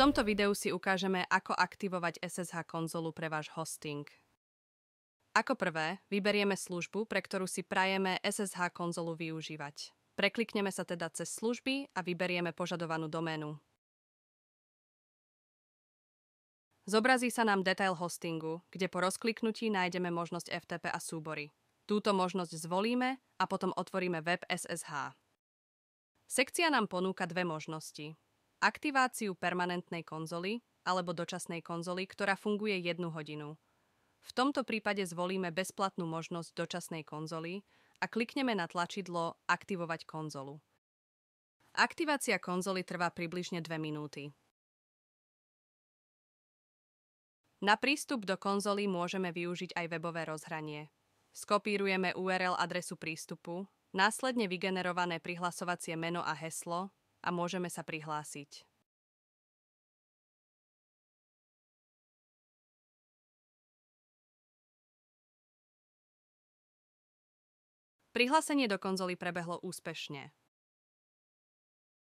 tomto videu si ukážeme, ako aktivovať SSH konzolu pre váš hosting. Ako prvé, vyberieme službu, pre ktorú si prajeme SSH konzolu využívať. Preklikneme sa teda cez služby a vyberieme požadovanú doménu. Zobrazí sa nám detail hostingu, kde po rozkliknutí nájdeme možnosť FTP a súbory. Túto možnosť zvolíme a potom otvoríme web SSH. Sekcia nám ponúka dve možnosti. Aktiváciu permanentnej konzoly alebo dočasnej konzoly, ktorá funguje 1 hodinu. V tomto prípade zvolíme bezplatnú možnosť dočasnej konzoly a klikneme na tlačidlo Aktivovať konzolu. Aktivácia konzoly trvá približne 2 minúty. Na prístup do konzoly môžeme využiť aj webové rozhranie. Skopírujeme URL adresu prístupu, následne vygenerované prihlasovacie meno a heslo a môžeme sa prihlásiť. Prihlásenie do konzoly prebehlo úspešne.